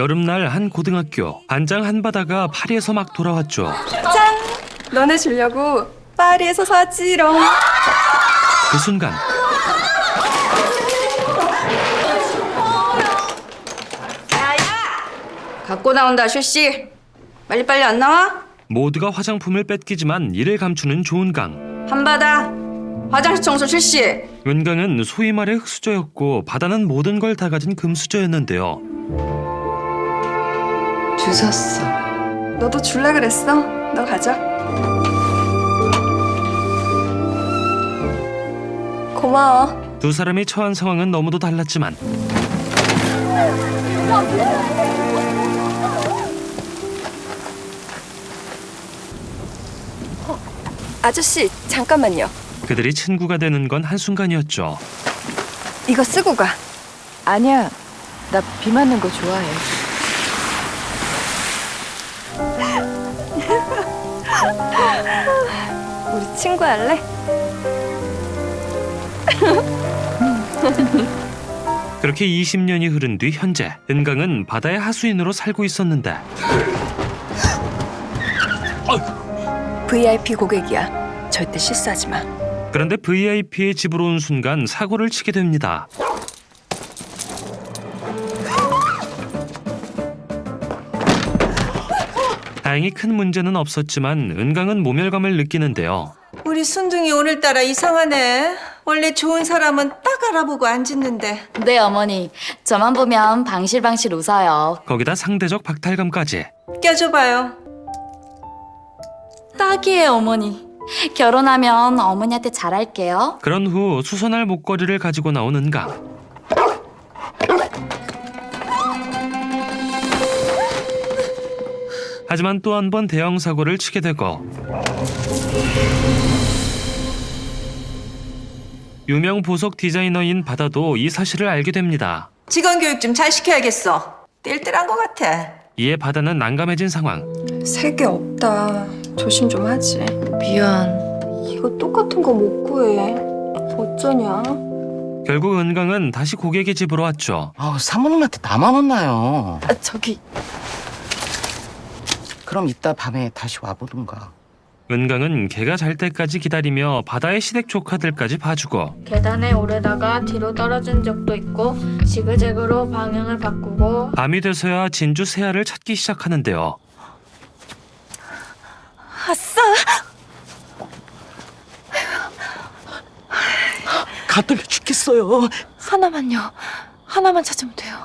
여름날 한 고등학교. 반장 한바다가 파리에서 막 돌아왔죠. 짠! 너네 주려고 파리에서 사지롱. 그 순간 갖고 나온다, 슈씨. 빨리빨리 안 나와? 모두가 화장품을 뺏기지만 이를 감추는 조은강. 한바다, 화장실 청소 실시. 은강은 소위 말해 흙수저였고 바다는 모든 걸 다 가진 금수저였는데요. 주웠어. 너도 줄라 그랬어? 너 가져. 고마워. 두 사람이 처한 상황은 너무도 달랐지만 아저씨, 잠깐만요. 그들이 친구가 되는 건 한순간이었죠. 이거 쓰고 가. 아니야, 나 비 맞는 거 좋아해. 우리 친구 할래? 그렇게 20년이 흐른 뒤 현재 은강은 바다의 하수인으로 살고 있었는데 VIP 고객이야. 절대 실수하지 마. 그런데 VIP의 집으로 온 순간 사고를 치게 됩니다. 다행히 큰 문제는 없었지만 은강은 모멸감을 느끼는데요. 우리 순둥이 오늘따라 이상하네. 원래 좋은 사람은 딱 알아보고 안 짓는데. 네, 어머니. 저만 보면 방실방실 웃어요. 거기다 상대적 박탈감까지. 껴줘봐요. 딱이에요, 어머니. 결혼하면 어머니한테 잘할게요. 그런 후 수선할 목걸이를 가지고 나온 은강. 하지만 또 한 번 대형 사고를 치게 되고 유명 보석 디자이너인 바다도 이 사실을 알게 됩니다. 직원 교육 좀 잘 시켜야겠어. 띨띨한 것 같아. 이에 바다는 난감해진 상황. 세 개 없다. 조심 좀 하지. 미안. 이거 똑같은 거 못 구해. 어쩌냐? 결국 은강은 다시 고객의 집으로 왔죠. 사모님한테 나만 혼나요. 저기 그럼 이따 밤에 다시 와보든가. 은강은 걔가 잘 때까지 기다리며 바다의 시댁 조카들까지 봐주고 계단에 오르다가 뒤로 떨어진 적도 있고 지그재그로 방향을 바꾸고 밤이 돼서야 진주 새알을 찾기 시작하는데요. 아싸! 가떨려 죽겠어요. 하나만요. 하나만 찾으면 돼요.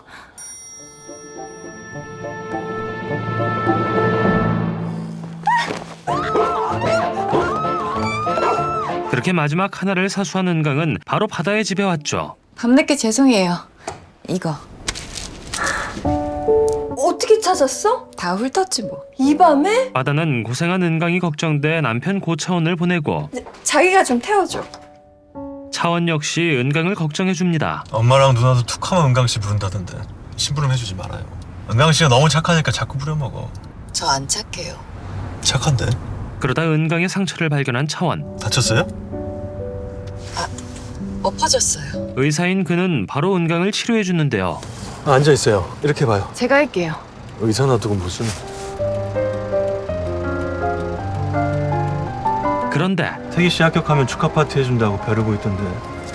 그렇게 마지막 하나를 사수한 은강은 바로 바다의 집에 왔죠. 밤늦게 죄송해요. 이거 어떻게 찾았어? 다 훑었지 뭐. 이 밤에? 바다는 고생한 은강이 걱정돼 남편 고차원을 보내고 자기가 좀 태워줘. 차원 역시 은강을 걱정해줍니다. 엄마랑 누나도 툭하면 은강 씨 부른다던데 심부름 해주지 말아요. 은강 씨가 너무 착하니까 자꾸 부려먹어. 저 안 착해요. 착한데? 그러다 은강의 상처를 발견한 차원. 다쳤어요? 엎어졌어요. 의사인 그는 바로 은강을 치료해주는데요. 앉아있어요. 이렇게 봐요. 제가 할게요. 의사 놔두고 무슨... 그런데 태기 씨 합격하면 축하 파티 해준다고 벼르고 있던데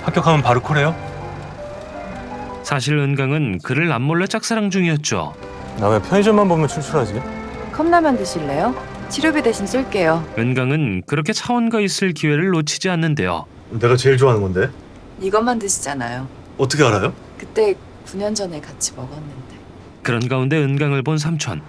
합격하면 바로 콜해요? 사실 은강은 그를 남몰래 짝사랑 중이었죠. 나 왜 편의점만 보면 출출하지? 컵라면 드실래요? 치료비 대신 쏠게요. 은강은 그렇게 차원과 있을 기회를 놓치지 않는데요. 내가 제일 좋아하는 건데? 이것만 드시잖아요. 어떻게 알아요? 그때 9년 전에 같이 먹었는데. 그런 가운데 은강을 본 삼촌.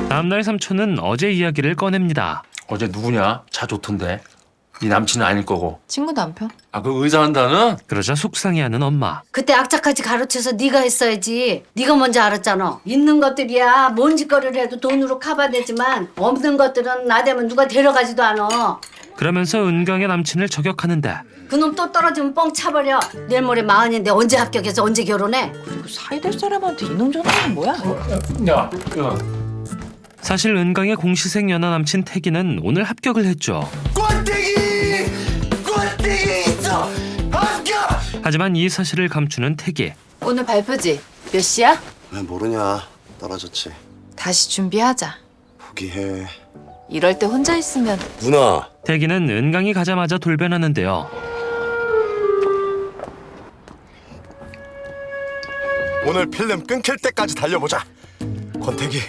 다음날 삼촌은 어제 이야기를 꺼냅니다. 어제 누구냐? 차 좋던데. 네 남친은 아닐 거고. 친구 남편? 아, 그 의사한다는? 그러자 속상해하는 엄마. 그때 악착같이 가르쳐서 네가 했어야지. 네가 먼저 알았잖아. 있는 것들이야 뭔 짓거리를 해도 돈으로 커버되지만 없는 것들은 나대면 누가 데려가지도 않아. 그러면서 은강의 남친을 저격하는데 그놈 또 떨어지면 뻥 차버려. 내일 모레 40인데 언제 합격해서 언제 결혼해? 그리고 사이될 사람한테 이놈 전화는 뭐야? 야. 사실 은강의 공시생 연하 남친 태기는 오늘 합격을 했죠. 꼴대기 있어. 합격. 하지만 이 사실을 감추는 태기. 오늘 발표지? 몇 시야? 왜 모르냐. 떨어졌지. 다시 준비하자. 포기해. 이럴 때 혼자 있으면 누나. 태기는 은강이 가자마자 돌변하는데요. 오늘 필름 끊길 때까지 달려보자. 권태기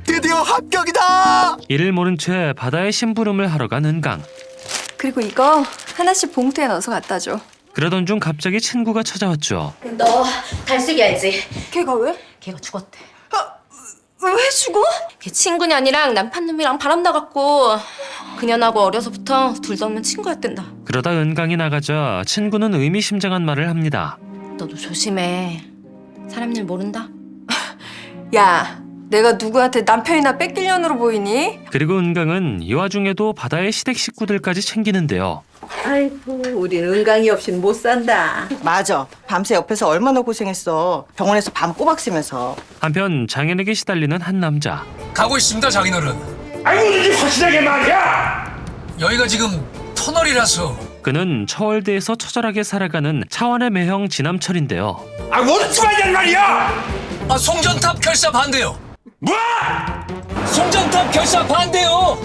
드디어 합격이다. 이를 모른 채 바다에 심부름을 하러 간 은강. 그리고 이거 하나씩 봉투에 넣어서 갖다 줘. 그러던 중 갑자기 친구가 찾아왔죠. 너 달숙이 알지? 걔가 왜? 걔가 죽었대. 왜 죽어? 걔 친구 년이랑 남편 놈이랑 바람 나갔고 그년하고 어려서부터 둘 다 없는 친구였댄다. 그러다 은강이 나가자 친구는 의미심장한 말을 합니다. 너도 조심해. 사람 일 모른다. 야, 내가 누구한테 남편이나 뺏길 년으로 보이니? 그리고 은강은 이 와중에도 바다의 시댁 식구들까지 챙기는데요. 아이고, 우린 은강이 없이는 못 산다. 맞아. 밤새 옆에서 얼마나 고생했어. 병원에서 밤 꼬박 새면서. 한편 장인에게 시달리는 한 남자. 가고 있습니다, 장인어른. 아이고 이게 확실하게 말이야. 여기가 지금 터널이라서. 그는 처월대에서 처절하게 살아가는 차원의 매형 지남철인데요. 아 어디서 말이란 말이야. 아, 송전탑 결사 반대요. 뭐? 송전탑 결사 반대요.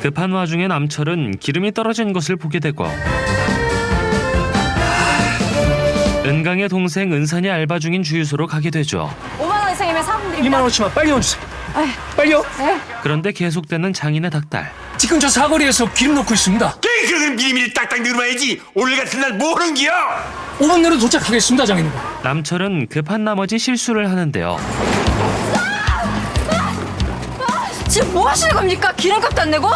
급한 와중에 남철은 기름이 떨어진 것을 보게 되고 은강의 동생 은산이 알바 중인 주유소로 가게 되죠. 5만 원 이상이면 사람들이 2만 원치만 빨리 넣어주세요. 빨리요. 그런데 계속되는 장인의 닥달. 지금 저 사거리에서 기름 넣고 있습니다. 그건 미리미리 딱딱 늘어야지. 오늘 같은 날 뭐 하는 기야? 5분 내로 도착하겠습니다, 장인어른. 남철은 급한 나머지 실수를 하는데요. 지금 뭐 하시는 겁니까? 기름값도 안 내고?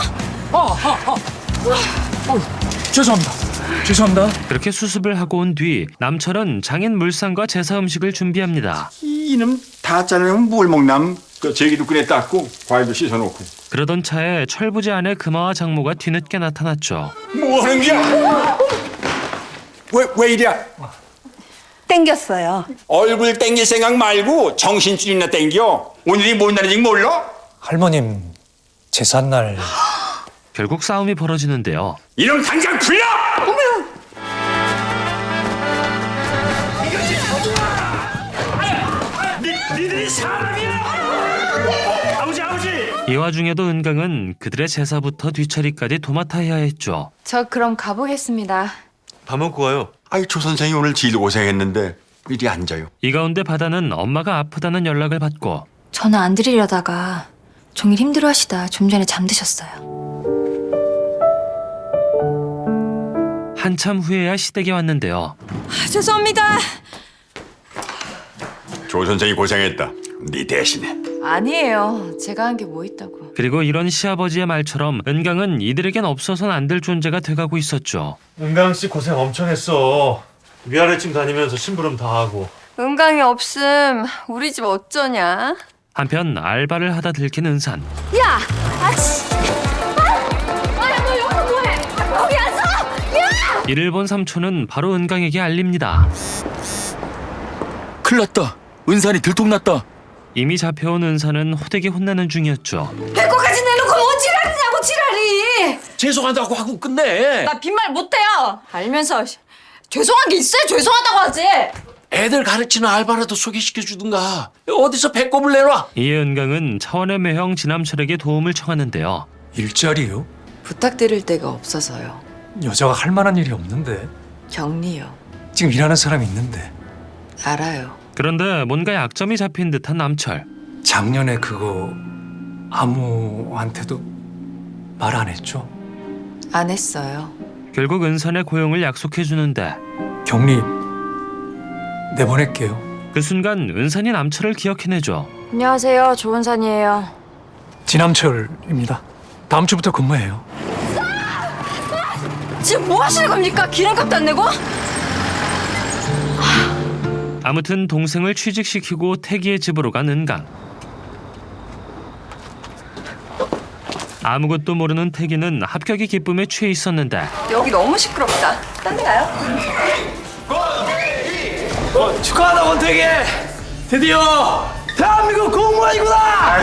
죄송합니다. 그렇게 수습을 하고 온 뒤 남철은 장인 물상과 제사 음식을 준비합니다. 이놈 다 짜내면 뭘 먹남? 그 제기도 꺼내 닦고 과일도 씻어놓고. 그러던 차에 철부지 안에 금화와 장모가 뒤늦게 나타났죠. 뭐 하는 거야? 왜 이래? 땡겼어요. 얼굴 땡길 생각 말고 정신줄이나 땡겨. 오늘이 뭔 날인지 몰라? 할머님 제삿날. 결국 싸움이 벌어지는데요. 이놈 당장 풀려! 니들이 사람이야! 아버지! 이 와중에도 은강은 그들의 제사부터 뒤처리까지 도맡아야 했죠. 저 그럼 가보겠습니다. 밥 먹고 가요. 아이 조 선생이 오늘 지도 고생했는데 이리 앉아요. 이 가운데 바다는 엄마가 아프다는 연락을 받고 전화 안 드리려다가 종일 힘들어하시다 좀 전에 잠드셨어요. 한참 후에야 시댁에 왔는데요. 죄송합니다. 조 선생이 고생했다. 네 대신에. 아니에요. 제가 한 게 뭐 있다고. 그리고 이런 시아버지의 말처럼 은강은 이들에겐 없어서는 안 될 존재가 돼가고 있었죠. 은강 씨 고생 엄청 했어. 위아래층 다니면서 심부름 다 하고. 은강이 없음 우리 집 어쩌냐? 한편 알바를 하다 들킨 은산. 야! 아치! 너 여기서 뭐해? 거기 안 서! 야! 이를 본 삼촌은 바로 은강에게 알립니다. 큰일 났다. 은산이 들통났다. 이미 잡혀온 은산은 호되게 혼나는 중이었죠. 배꼽까지 내놓고 뭐 지랄이냐고 지랄이! 죄송하다고 하고 끝내. 나 빈말 못해요! 알면서 죄송한 게 있어야 죄송하다고 하지! 애들 가르치는 알바라도 소개시켜주든가. 어디서 배꼽을 내놔. 이에 은강은 차원의 매형 지남철에게 도움을 청하는데요. 일자리요? 부탁드릴 데가 없어서요. 여자가 할 만한 일이 없는데. 격리요. 지금 일하는 사람이 있는데. 알아요. 그런데 뭔가 약점이 잡힌 듯한 남철. 작년에 그거 아무한테도 말 안 했죠? 안 했어요. 결국 은산의 고용을 약속해주는데 격리 내보낼게요. 그 순간 은산이 남철을 기억해내죠. 안녕하세요. 조은산이에요. 지남철입니다. 다음 주부터 근무해요. 지금 뭐 하시는 겁니까? 기름값도 안 내고? 아무튼 동생을 취직시키고 태기의 집으로 간 은강. 아무것도 모르는 태기는 합격의 기쁨에 취해 있었는데 여기 너무 시끄럽다. 딴 데 가요? 축하하다 권태기. 드디어 대한민국 공무원이구나.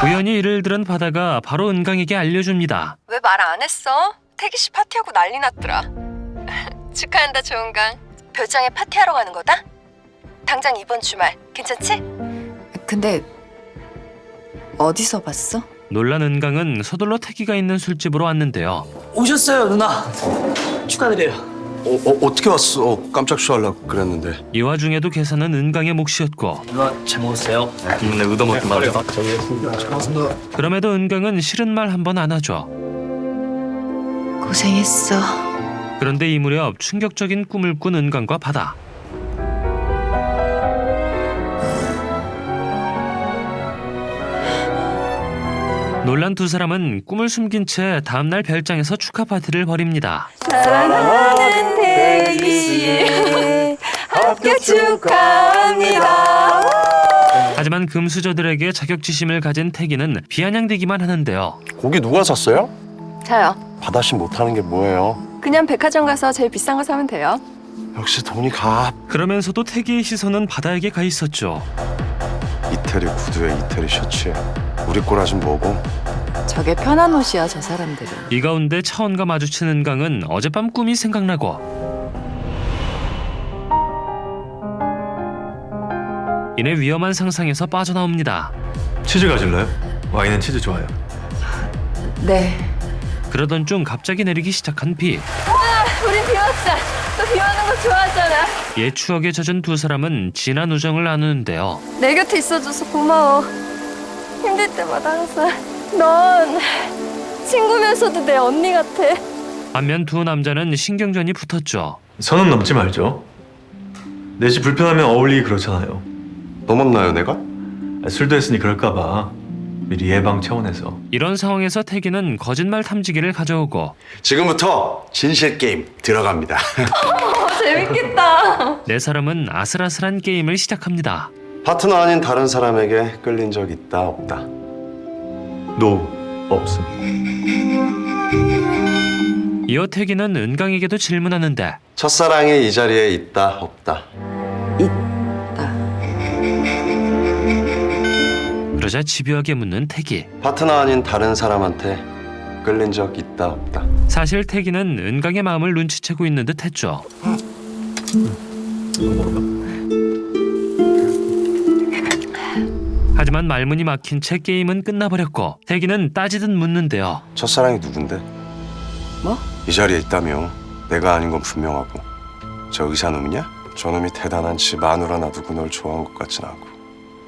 우연히 이를 들은 바다가 바로 은강에게 알려줍니다. 왜 말 안 했어? 태기 씨 파티하고 난리 났더라. 축하한다, 조은강. 별장에 파티하러 가는 거다? 당장 이번 주말. 괜찮지? 근데 어디서 봤어? 놀란 은강은 서둘러 태기가 있는 술집으로 왔는데요. 오셨어요, 누나. 축하드려요. 어떻게 왔어? 깜짝 쇼하려고 그랬는데. 이 와중에도 계산은 은강의 몫이었고 누나 잘 먹었어요. 네, 의도먹기 말이야. 그럼에도 은강은 싫은 말 한 번 안 하죠. 고생했어. 그런데 이 무렵 충격적인 꿈을 꾼 은강과 바다. 놀란 두 사람은 꿈을 숨긴 채 다음날 별장에서 축하 파티를 벌입니다. 사랑하는 태기 씨 합격 축하합니다. 하지만 금수저들에게 자격지심을 가진 태기는 비아냥대기만 하는데요. 고기 누가 샀어요? 저요. 바다씨 못하는 게 뭐예요? 그냥 백화점 가서 제일 비싼 거 사면 돼요. 역시 돈이 가. 그러면서도 태기의 시선은 바다에게 가 있었죠. 이태리 구두에 이태리 셔츠에 우리 꼬라진 뭐고? 저게 편한 옷이야, 저 사람들은. 이 가운데 차원과 마주친 은강은 어젯밤 꿈이 생각나고 이내 위험한 상상에서 빠져나옵니다. 치즈 가질래요? 와인은 치즈 좋아요. 네. 그러던 중 갑자기 내리기 시작한 비. 우린 비 왔어. 너 비 오는 거 좋아하잖아. 옛 추억에 젖은 두 사람은 진한 우정을 나누는데요. 내 곁에 있어줘서 고마워. 힘들 때마다 항상. 넌 친구면서도 내 언니 같아. 반면 두 남자는 신경전이 붙었죠. 선은 넘지 말죠. 넷이 불편하면 어울리기 그렇잖아요. 너 만나요, 내가? 술도 했으니 그럴까봐 미리 예방 차원에서. 이런 상황에서 태기는 거짓말 탐지기를 가져오고 지금부터 진실 게임 들어갑니다. 재밌겠다. 네 사람은 아슬아슬한 게임을 시작합니다. 파트너 아닌 다른 사람에게 끌린 적 있다, 없다? 노 없음. 이어 태기는 은강에게도 질문하는데 첫사랑이 이 자리에 있다, 없다? 그러자 집요하게 묻는 태기. 파트너 아닌 다른 사람한테 끌린 적 있다, 없다? 사실 태기는 은강의 마음을 눈치채고 있는 듯 했죠. 하지만 말문이 막힌 채 게임은 끝나버렸고 태기는 따지듯 묻는데요. 첫사랑이 누군데? 뭐? 이 자리에 있다며. 내가 아닌 건 분명하고. 저 의사놈이냐? 저놈이 대단한 지 마누라 놔두고 널 좋아한 것 같진 않고.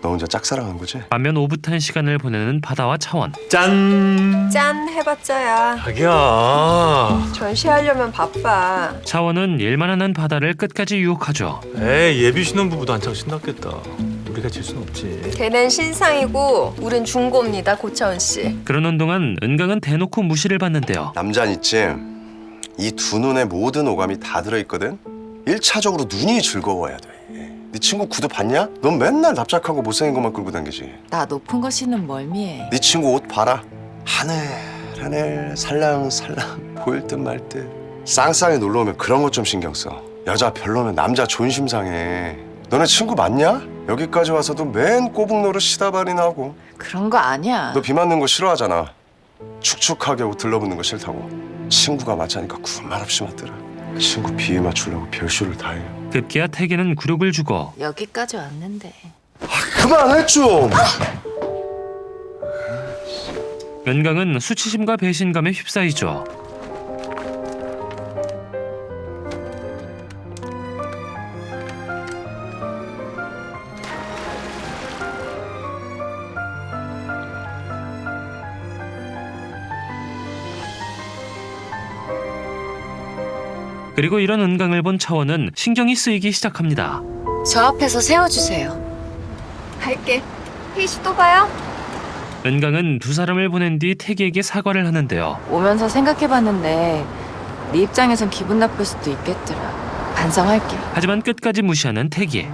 너 혼자 짝사랑한 거지? 반면 오붓한 시간을 보내는 바다와 차원. 짠. 짠 해봤자야. 자기야. 전시하려면 바빠. 차원은 일만 하는 바다를 끝까지 유혹하죠. 에이, 예비 신혼부부도 한창 신났겠다. 우리가 질 순 없지. 걔는 신상이고 우린 중고입니다, 고차원 씨. 그러는 동안 은강은 대놓고 무시를 받는데요. 남자는 있지. 이 두 눈에 모든 오감이 다 들어있거든. 1차적으로 눈이 즐거워야 돼. 네 친구 구두 봤냐? 넌 맨날 납작하고 못생긴 것만 끌고 다니지. 나 높은 거 신은 멀미해. 네 친구 옷 봐라. 하늘 살랑살랑 보일 듯 말 듯. 쌍쌍이 놀러 오면 그런 것 좀 신경 써. 여자 별로면 남자 존심 상해. 너네 친구 맞냐? 여기까지 와서도 맨 꼬북노릇 시다발이나 하고. 그런 거 아니야. 너 비 맞는 거 싫어하잖아. 축축하게 옷 들러붙는 거 싫다고. 친구가 맞자니까 군말 없이 맞더라. 친구 비위 맞추려고 별쇼를 다 해요. 급기야 태기는 굴욕을 주고 여기까지 왔는데. 그만해 좀! 은강은 수치심과 배신감에 휩싸이죠. 그리고 이런 은강을 본 차원은 신경이 쓰이기 시작합니다. 저 앞에서 세워주세요. 갈게. 희씨 또 봐요. 은강은 두 사람을 보낸 뒤 태기에게 사과를 하는데요. 오면서 생각해봤는데 네 입장에선 기분 나쁠 수도 있겠더라. 반성할게. 하지만 끝까지 무시하는 태기.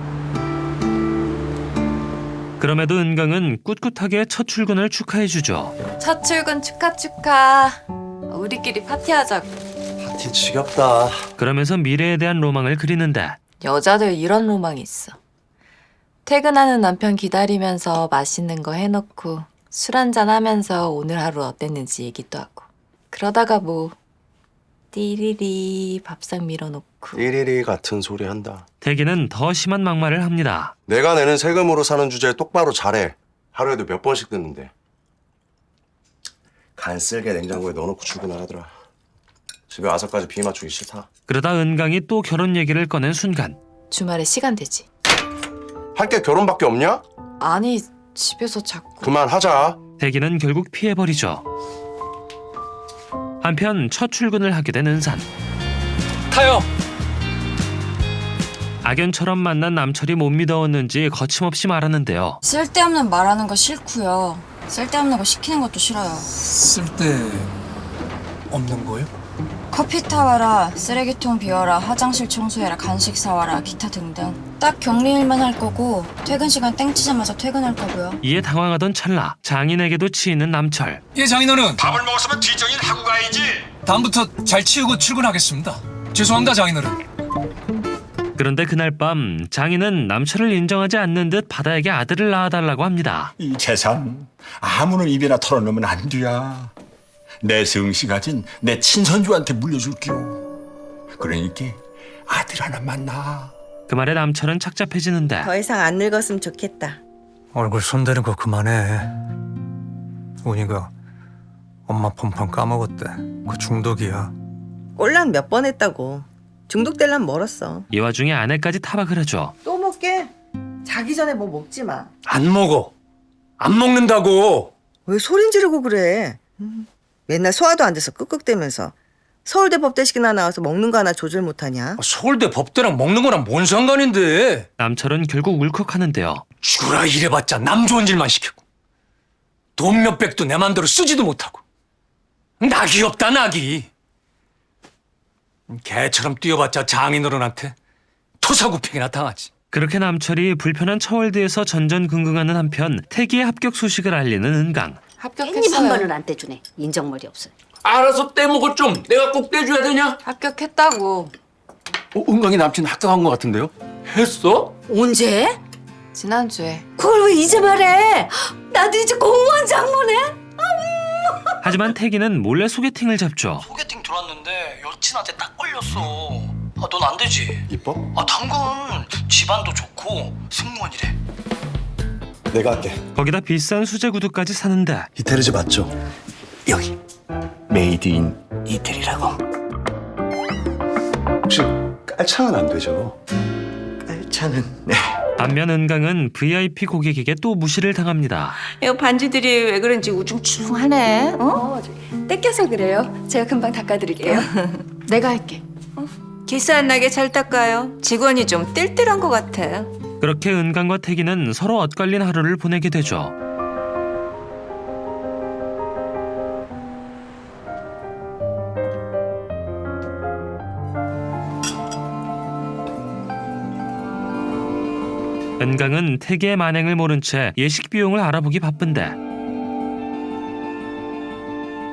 그럼에도 은강은 꿋꿋하게 첫 출근을 축하해주죠. 첫 출근 축하. 우리끼리 파티하자고. 파티 지겹다. 그러면서 미래에 대한 로망을 그리는데 여자들 이런 로망이 있어. 퇴근하는 남편 기다리면서 맛있는 거 해놓고 술 한잔 하면서 오늘 하루 어땠는지 얘기도 하고. 그러다가 뭐 띠리리 밥상 밀어놓고. 띠리리 같은 소리 한다. 태기는 더 심한 막말을 합니다. 내가 내는 세금으로 사는 주제에 똑바로 잘해. 하루에도 몇 번씩 듣는데. 간 쓸게 냉장고에 넣어놓고 출근하더라. 집에 와서까지 비 맞추기 싫다. 그러다 은강이 또 결혼 얘기를 꺼낸 순간 주말에 시간 되지? 할 게 결혼밖에 없냐? 아니 집에서 자꾸. 그만하자. 태기는 결국 피해버리죠. 한편 첫 출근을 하게 된 은산. 타요. 악연처럼 만난 남철이 못 믿어왔는지 거침없이 말하는데요. 쓸데없는 말하는 거 싫고요. 쓸데없는 거 시키는 것도 싫어요. 쓸데 없는 거요? 커피 타와라, 쓰레기통 비워라, 화장실 청소해라, 간식 사와라, 기타 등등. 딱 격리일만 할 거고 퇴근 시간 땡치자마자 퇴근할 거고요. 이에 당황하던 찰나 장인에게도 치이는 남철. 예, 장인어른. 밥을 먹었으면 뒷정인 하고 가야지. 다음부터 잘 치우고 출근하겠습니다. 죄송합니다, 장인어른. 그런데 그날 밤 장인은 남철을 인정하지 않는 듯 바다에게 아들을 낳아달라고 합니다. 이 재산 아무나 입에나 털어놓으면 안 돼야. 내 성씨 가진 내 친손주한테 물려줄게요. 그러니까 아들 하나만 낳아. 그 말에 남철은 착잡해지는데 더 이상 안 늙었으면 좋겠다. 얼굴 손대는 거 그만해. 운이가 엄마 폰판 까먹었대. 그 중독이야. 꼴랑 몇 번 했다고. 중독될란 멀었어. 이 와중에 아내까지 타박을 하죠. 또 먹게? 자기 전에 뭐 먹지 마. 안 먹어. 안 먹는다고. 왜 소린 지르고 그래? 맨날 소화도 안 돼서 끄끄대면서 서울대 법대식이나 나와서 먹는 거 하나 조절 못하냐? 서울대 법대랑 먹는 거랑 뭔 상관인데. 남철은 결국 울컥하는데요. 죽으라 이래봤자 남 좋은 일만 시키고 돈 몇백도 내 맘대로 쓰지도 못하고 낙이 없다 낙이. 개처럼 뛰어봤자 장인어른한테 토사구팽이나 당하지. 그렇게 남철이 불편한 처월드에서 전전긍긍하는 한편 태기의 합격 소식을 알리는 은강. 깻잎 한 번을 안 떼주네. 인정머리 없어. 알아서 떼먹어 좀. 내가 꼭 떼줘야 되냐? 합격했다고. 은강이 남친 합격한 것 같은데요? 했어? 언제? 지난주에. 그걸 왜 이제 말해? 나도 이제 공무원 장모네. 하지만 태기는 몰래 소개팅을 잡죠. 소개팅 들어왔는데 여친한테 딱 걸렸어. 아, 넌 안 되지. 이뻐? 아, 당근 집안도 좋고 승무원이래. 내가 할게. 거기다 비싼 수제 구두까지 사는데 이태리 집 맞죠? 여기 메이드 인 이태리라고. 혹시 깔창은 안 되죠? 깔창은. 네. 반면 은강은 VIP 고객에게 또 무시를 당합니다. 이 반지들이 왜 그런지 우중충하네. 어? 떼껴서 그래요. 제가 금방 닦아드릴게요. 내가 할게. 기스 안 나게 잘 닦아요. 직원이 좀 뜰뜰한 것 같아. 그렇게 은강과 태기는 서로 엇갈린 하루를 보내게 되죠. 은강은 태기의 만행을 모른 채 예식 비용을 알아보기 바쁜데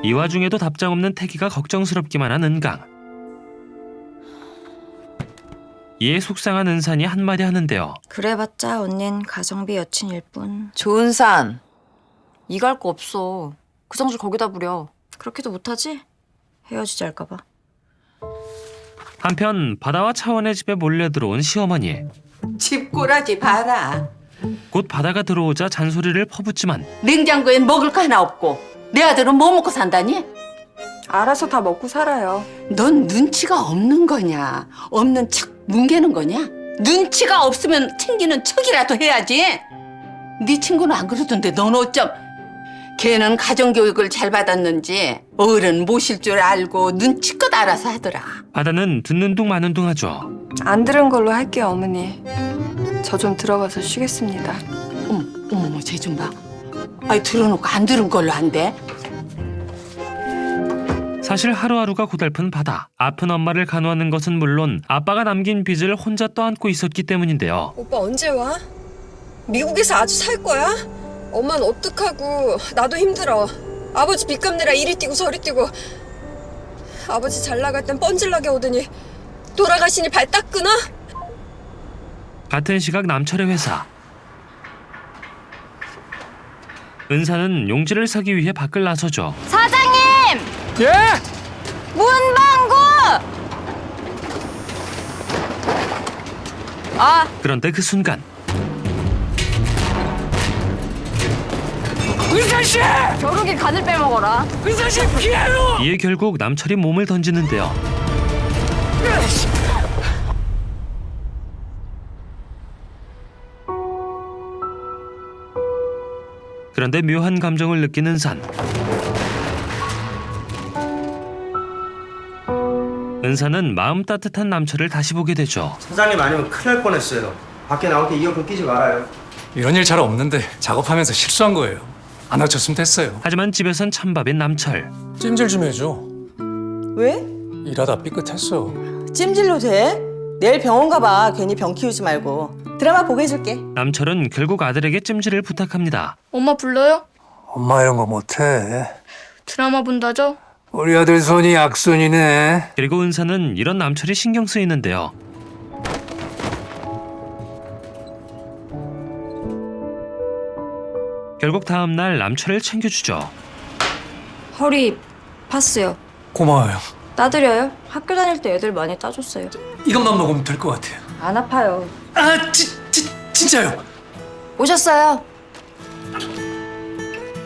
이 와중에도 답장 없는 태기가 걱정스럽기만 한 은강. 이에 속상한 은산이 한마디 하는데요. 그래봤자 언닌 가정비 여친일 뿐. 조은산. 이갈 거 없어. 그 성질 거기다 부려. 그렇게도 못하지? 헤어지지 할까 봐. 한편 바다와 차원의 집에 몰래 들어온 시어머니. 집꼬라지 봐라. 곧 바다가 들어오자 잔소리를 퍼붓지만 냉장고엔 먹을 거 하나 없고 내 아들은 뭐 먹고 산다니? 알아서 다 먹고 살아요. 넌 눈치가 없는 거냐? 없는 척 뭉개는 거냐? 눈치가 없으면 챙기는 척이라도 해야지. 네 친구는 안 그러던데 넌 어쩜? 걔는 가정교육을 잘 받았는지 어른 모실 줄 알고 눈치껏 알아서 하더라. 바다는 듣는 둥 마는 둥 하죠. 안 들은 걸로 할게요, 어머니. 저 좀 들어가서 쉬겠습니다. 어머, 쟤 좀 봐. 아이 들어놓고 안 들은 걸로 안 돼? 사실 하루하루가 고달픈 바다. 아픈 엄마를 간호하는 것은 물론 아빠가 남긴 빚을 혼자 떠안고 있었기 때문인데요. 오빠 언제 와? 미국에서 아주 살 거야? 엄마는 어떡하고 나도 힘들어. 아버지 빚 갚느라 이리 뛰고 저리 뛰고. 아버지 잘 나갈 땐 뻔질나게 오더니 돌아가시니 발 딱 끊어? 같은 시각 남철의 회사. 은사는 용지를 사기 위해 밖을 나서죠. 사장님! 예? 문방구! 그런데 그 순간 은사씨! 겨루기 간을 빼먹어라. 은사씨 피해요! 이에 결국 남철이 몸을 던지는데요. 그런데 묘한 감정을 느낀 은산. 은산은 마음 따뜻한 남철을 다시 보게 되죠. 사장님 아니면 큰일 날 뻔했어요. 밖에 나올 때 이어폰 끼지 말아요. 이런 일 잘 없는데 작업하면서 실수한 거예요. 안 다쳤으면 됐어요. 하지만 집에선 찬밥인 남철. 찜질 좀 해줘. 왜? 일하다 삐끗했어. 찜질로 돼? 내일 병원 가봐. 괜히 병 키우지 말고. 드라마 보게 해줄게. 남철은 결국 아들에게 찜질을 부탁합니다. 엄마 불러요? 엄마 이런 거 못해. 드라마 본다죠? 우리 아들 손이 약손이네. 그리고 은사는 이런 남철이 신경 쓰이는데요. 결국 다음 날 남철을 챙겨주죠. 허리 파스요. 고마워요. 따드려요? 학교 다닐 때 애들 많이 따줬어요. 이것만 먹으면 될 것 같아요. 안 아파요. 진짜요? 오셨어요?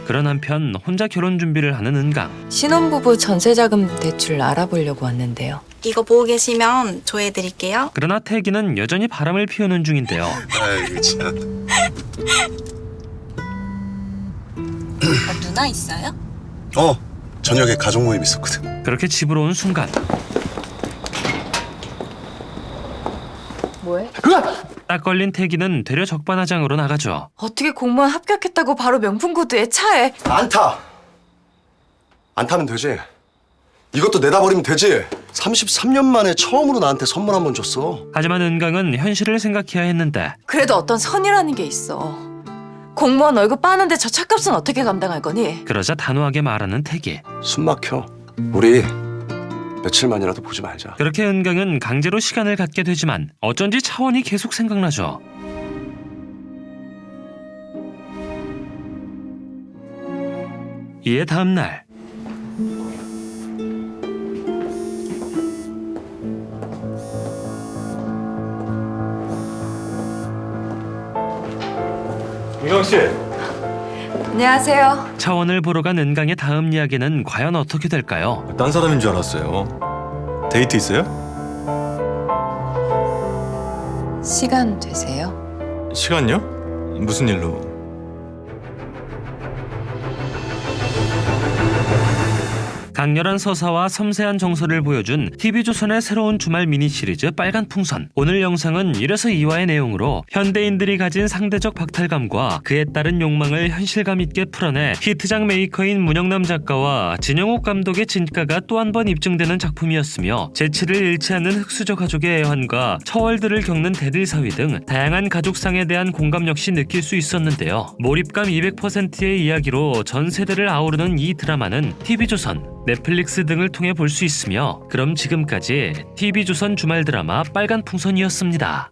그런 한편 혼자 결혼 준비를 하는 은강. 신혼부부 전세자금 대출 알아보려고 왔는데요. 이거 보고 계시면 조회해드릴게요. 그러나 태기는 여전히 바람을 피우는 중인데요. 아이고 참. 누나 있어요? 저녁에 가족 모임 있었거든. 그렇게 집으로 온 순간 뭐해? 딱 걸린 태기는 되려 적반하장으로 나가죠. 어떻게 공무원 합격했다고 바로 명품 구두에 차에? 안 타. 안 타면 되지. 이것도 내다 버리면 되지. 33년 만에 처음으로 나한테 선물 한 번 줬어. 하지만 은강은 현실을 생각해야 했는데 그래도 어떤 선이라는 게 있어. 공무원 월급 빠는데 저 차값은 어떻게 감당할 거니? 그러자 단호하게 말하는 태기. 숨 막혀. 우리 며칠만이라도 보지 말자. 그렇게 은강은 강제로 시간을 갖게 되지만 어쩐지 차원이 계속 생각나죠. 이에 다음 날 은강 씨. 안녕하세요. 차원을 보러 간 은강의 다음 이야기는 과연 어떻게 될까요? 딴 사람인 줄 알았어요. 데이트 있어요? 시간 되세요? 시간요? 무슨 일로? 강렬한 서사와 섬세한 정서를 보여준 TV조선의 새로운 주말 미니 시리즈 빨간 풍선. 오늘 영상은 1에서 2화의 내용으로 현대인들이 가진 상대적 박탈감과 그에 따른 욕망을 현실감 있게 풀어내 히트작 메이커인 문영남 작가와 진영욱 감독의 진가가 또 한 번 입증되는 작품이었으며 재치를 잃지 않는 흑수저 가족의 애환과 처월들을 겪는 대들사위 등 다양한 가족상에 대한 공감 역시 느낄 수 있었는데요. 몰입감 200%의 이야기로 전 세대를 아우르는 이 드라마는 TV조선, 넷플릭스 등을 통해 볼 수 있으며 그럼 지금까지 TV조선 주말 드라마 빨간 풍선이었습니다.